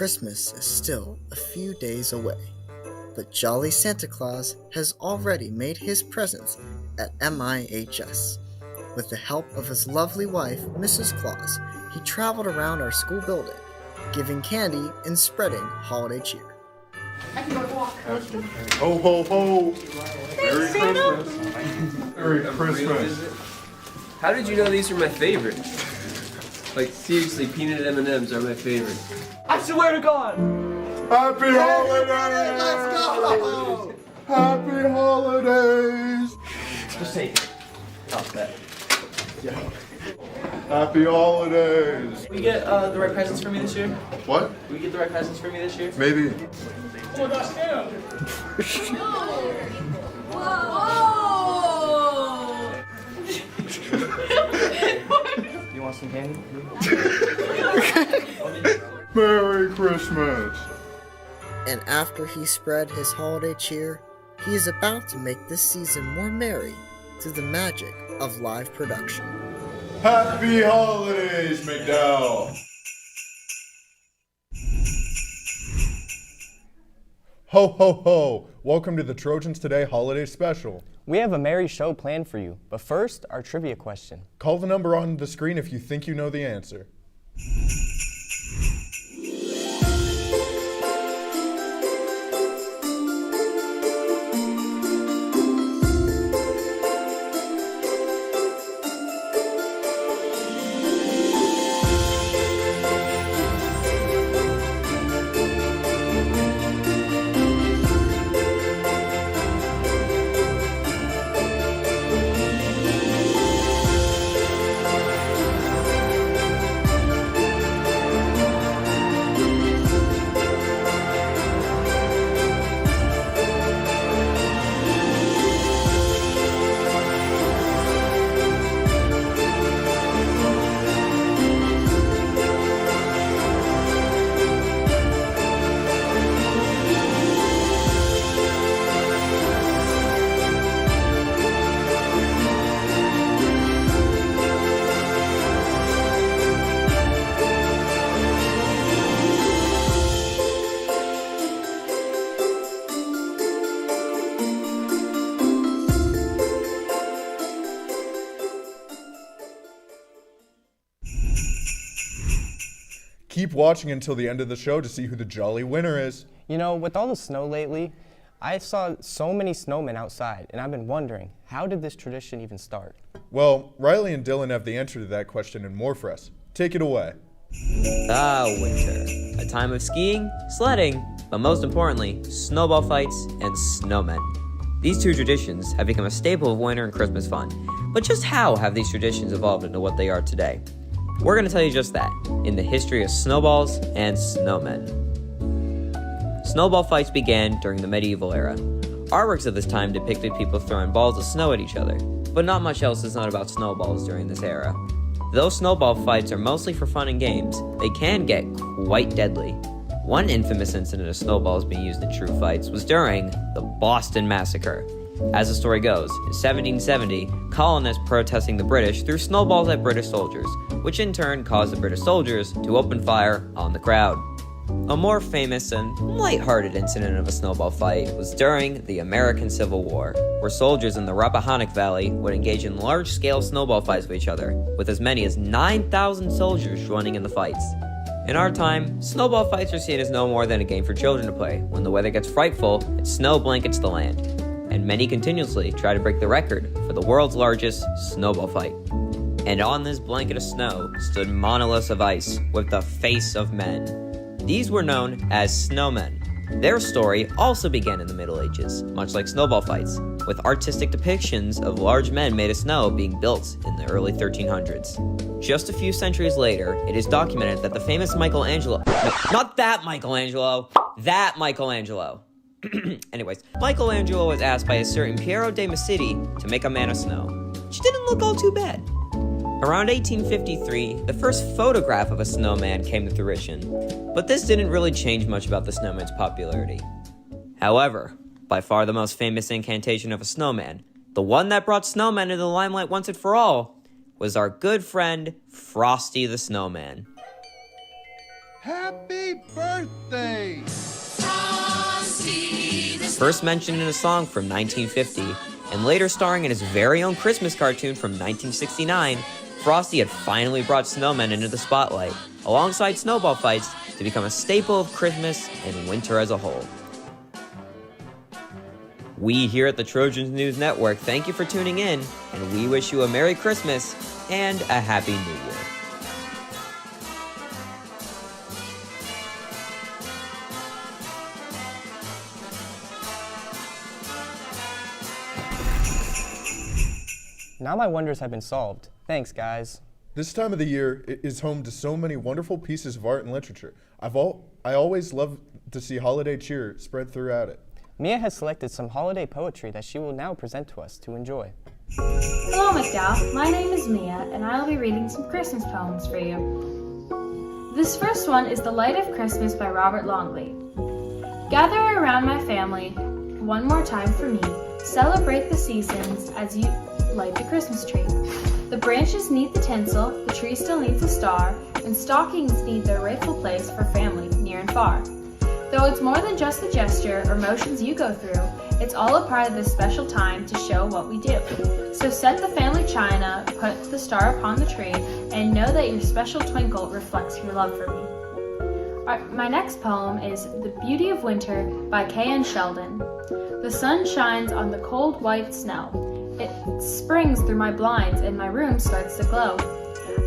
Christmas is still a few days away, but Jolly Santa Claus has already made his presence at MIHS. With the help of his lovely wife, Mrs. Claus, he traveled around our school building, giving candy and spreading holiday cheer. I can go walk. Ho, ho, ho! Merry Santa. Christmas! Merry Christmas! How did you know these are my favorite? Like, seriously, peanut M&Ms are my favorite. I swear to God! Happy holidays! Let's go! Happy holidays! Just take it. Oh, that. Yeah. Happy holidays! We get the right presents for me this year? What? We get the right presents for me this year? Maybe. Oh, that's him! You want some candy? Merry Christmas! And after he spread his holiday cheer, he is about to make this season more merry through the magic of live production. Happy holidays, McDowell! Ho, ho, ho! Welcome to the Trojans Today Holiday Special. We have a merry show planned for you, but first, our trivia question. Call the number on the screen if you think you know the answer. Keep watching until the end of the show to see who the jolly winner is. You know, with all the snow lately, I saw so many snowmen outside, and I've been wondering, how did this tradition even start? Well, Riley and Dylan have the answer to that question and more for us. Take it away. Winter, a time of skiing, sledding, but most importantly, snowball fights and snowmen. These two traditions have become a staple of winter and Christmas fun. But just how have these traditions evolved into what they are today? We're going to tell you just that, in the history of snowballs and snowmen. Snowball fights began during the medieval era. Artworks of this time depicted people throwing balls of snow at each other, but not much else is known about snowballs during this era. Though snowball fights are mostly for fun and games, they can get quite deadly. One infamous incident of snowballs being used in true fights was during the Boston Massacre. As the story goes, in 1770, colonists protesting the British threw snowballs at British soldiers, which in turn caused the British soldiers to open fire on the crowd. A more famous and lighthearted incident of a snowball fight was during the American Civil War, where soldiers in the Rappahannock Valley would engage in large-scale snowball fights with each other, with as many as 9,000 soldiers joining in the fights. In our time, snowball fights are seen as no more than a game for children to play when the weather gets frightful and snow blankets the land, and many continuously try to break the record for the world's largest snowball fight. And on this blanket of snow stood monoliths of ice with the face of men. These were known as snowmen. Their story also began in the Middle Ages, much like snowball fights, with artistic depictions of large men made of snow being built in the early 1300s. Just a few centuries later, it is documented that the famous Michelangelo— no, not that Michelangelo! That Michelangelo! Anyways, Michelangelo was asked by a certain Piero de Medici to make a man of snow, which didn't look all too bad. Around 1853, the first photograph of a snowman came to fruition, but this didn't really change much about the snowman's popularity. However, by far the most famous incantation of a snowman, the one that brought snowmen into the limelight once and for all, was our good friend Frosty the Snowman. Happy birthday! First mentioned in a song from 1950, and later starring in his very own Christmas cartoon from 1969, Frosty had finally brought snowmen into the spotlight, alongside snowball fights, to become a staple of Christmas and winter as a whole. We here at the Trojans News Network thank you for tuning in, and we wish you a Merry Christmas and a Happy New Year. Now my wonders have been solved. Thanks, guys. This time of the year is home to so many wonderful pieces of art and literature. I always love to see holiday cheer spread throughout it. Mia has selected some holiday poetry that she will now present to us to enjoy. Hello, McDowell. My name is Mia, and I'll be reading some Christmas poems for you. This first one is The Light of Christmas by Robert Longley. Gather around my family one more time for me. Celebrate the seasons as you light the Christmas tree. The branches need the tinsel, the tree still needs a star, and stockings need their rightful place for family near and far. Though it's more than just the gesture or motions you go through, it's all a part of this special time to show what we do. So set the family china, put the star upon the tree, and know that your special twinkle reflects your love for me. My next poem is The Beauty of Winter by K.N. Sheldon. The sun shines on the cold white snow. It springs through my blinds and my room starts to glow.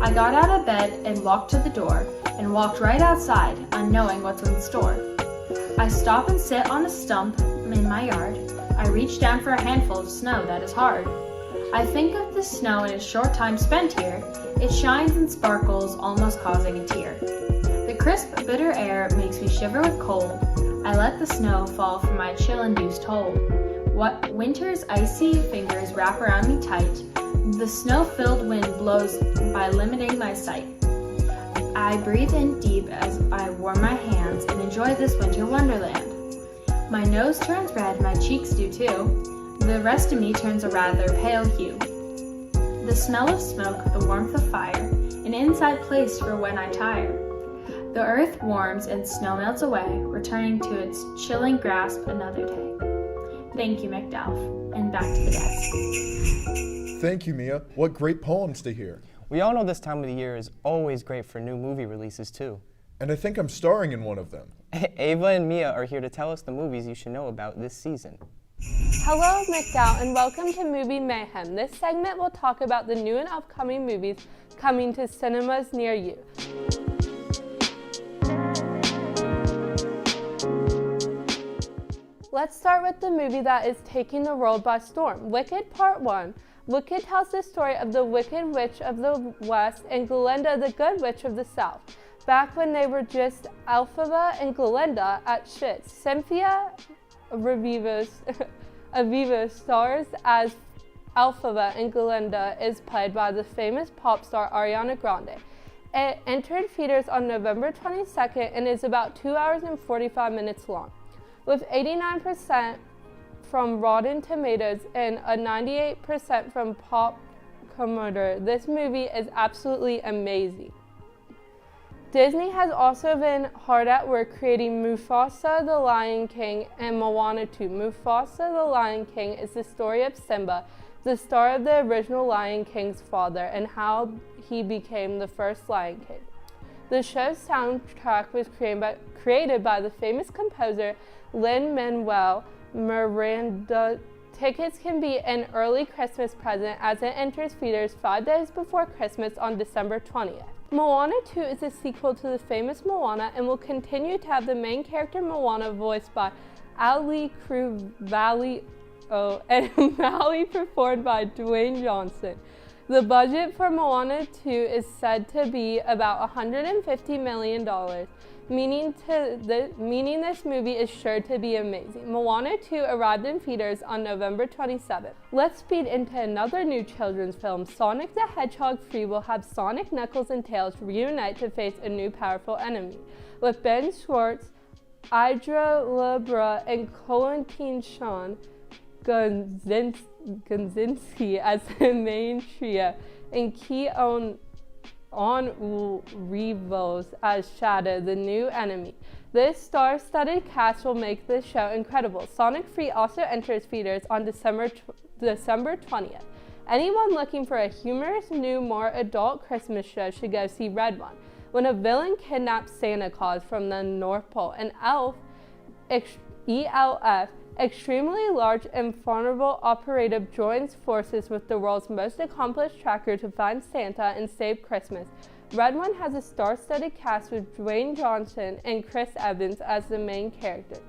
I got out of bed and walked to the door and walked right outside, unknowing what's in store. I stop and sit on a stump in my yard. I reach down for a handful of snow that is hard. I think of the snow in a short time spent here. It shines and sparkles, almost causing a tear. The crisp, bitter air makes me shiver with cold. I let the snow fall from my chill-induced hold. What winter's icy fingers wrap around me tight. The snow-filled wind blows by limiting my sight. I breathe in deep as I warm my hands and enjoy this winter wonderland. My nose turns red, my cheeks do too. The rest of me turns a rather pale hue. The smell of smoke, the warmth of fire, an inside place for when I tire. The earth warms and snow melts away, returning to its chilling grasp another day. Thank you, McDowell, and back to the desk. Thank you, Mia. What great poems to hear. We all know this time of the year is always great for new movie releases too. And I think I'm starring in one of them. Ava and Mia are here to tell us the movies you should know about this season. Hello, McDowell, and welcome to Movie Mayhem. This segment will talk about the new and upcoming movies coming to cinemas near you. Let's start with the movie that is taking the world by storm, Wicked Part 1. Wicked tells the story of the Wicked Witch of the West and Glinda, the Good Witch of the South. Back when they were just Elphaba and Glinda at Schitt's. Cynthia Aviva stars as Elphaba, and Glinda is played by the famous pop star Ariana Grande. It entered theaters on November 22nd and is about 2 hours and 45 minutes long. With 89% from Rotten Tomatoes and a 98% from Pop Commodore, this movie is absolutely amazing. Disney has also been hard at work creating Mufasa the Lion King and Moana 2. Mufasa the Lion King is the story of Simba, the star of the original Lion King's father, and how he became the first Lion King. The show's soundtrack was created by the famous composer Lin-Manuel Miranda. Tickets can be an early Christmas present as it enters theaters 5 days before Christmas on December 20th. Moana 2 is a sequel to the famous Moana and will continue to have the main character Moana voiced by Ali Cruvalio and Maui performed by Dwayne Johnson. The budget for Moana 2 is said to be about $150 million, meaning this movie is sure to be amazing. Moana 2 arrived in theaters on November 27th. Let's speed into another new children's film. Sonic the Hedgehog 3 will have Sonic, Knuckles, and Tails reunite to face a new powerful enemy. With Ben Schwartz, Idra Libra, and Colentin Sean Gunzinski as the main trio, and Keon on reveals as Shadow, the new enemy. This star-studded cast will make this show incredible. Sonic Free also enters theaters on December 20th. Anyone looking for a humorous, new, more adult Christmas show should go see Red One. When a villain kidnaps Santa Claus from the North Pole, an ELF, extremely large and vulnerable operative joins forces with the world's most accomplished tracker to find Santa and save Christmas. Red One has a star-studded cast with Dwayne Johnson and Chris Evans as the main characters.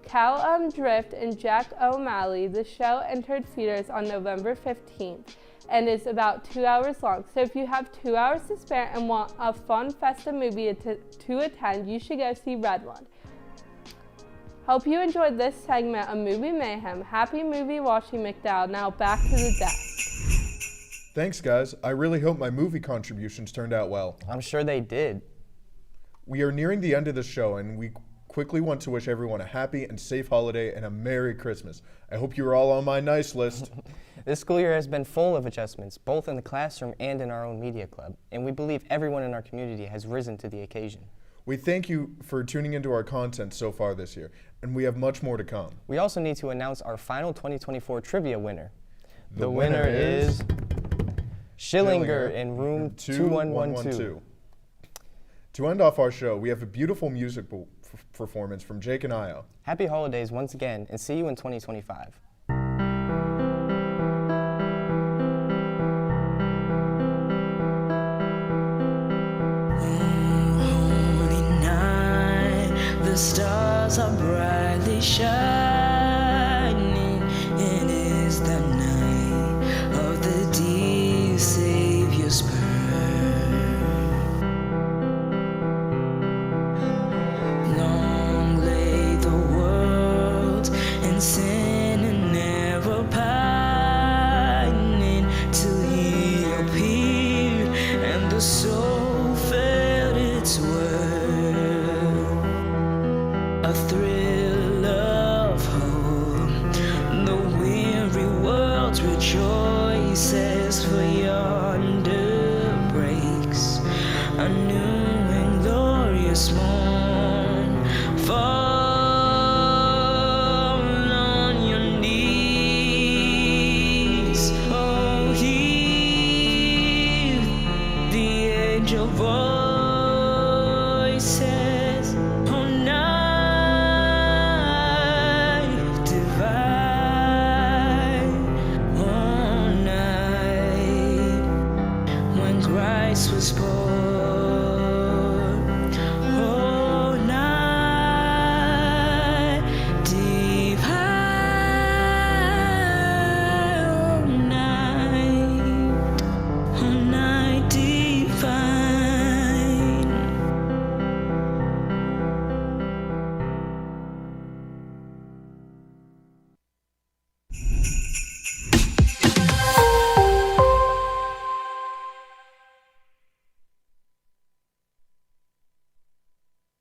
Callum Drift and Jack O'Malley. The show entered theaters on November 15th and is about 2 hours long. So if you have 2 hours to spare and want a fun festive movie to attend, you should go see Red One. Hope you enjoyed this segment of Movie Mayhem. Happy movie watching, McDowell. Now back to the desk. Thanks, guys. I really hope my movie contributions turned out well. I'm sure they did. We are nearing the end of the show, and we quickly want to wish everyone a happy and safe holiday and a Merry Christmas. I hope you are all on my nice list. This school year has been full of adjustments, both in the classroom and in our own media club, and we believe everyone in our community has risen to the occasion. We thank you for tuning into our content so far this year, and we have much more to come. We also need to announce our final 2024 trivia winner. The winner is Schillinger in room 2112. To end off our show, we have a beautiful musical performance from Jake and Io. Happy holidays once again, and see you in 2025. The stars are brightly shining. It is the night of the dear Savior's birth. Long lay the world in sin and never pining, till He appeared and the soul felt its worth. A thrill of hope, the weary world rejoices, for yonder breaks a new and glorious morning.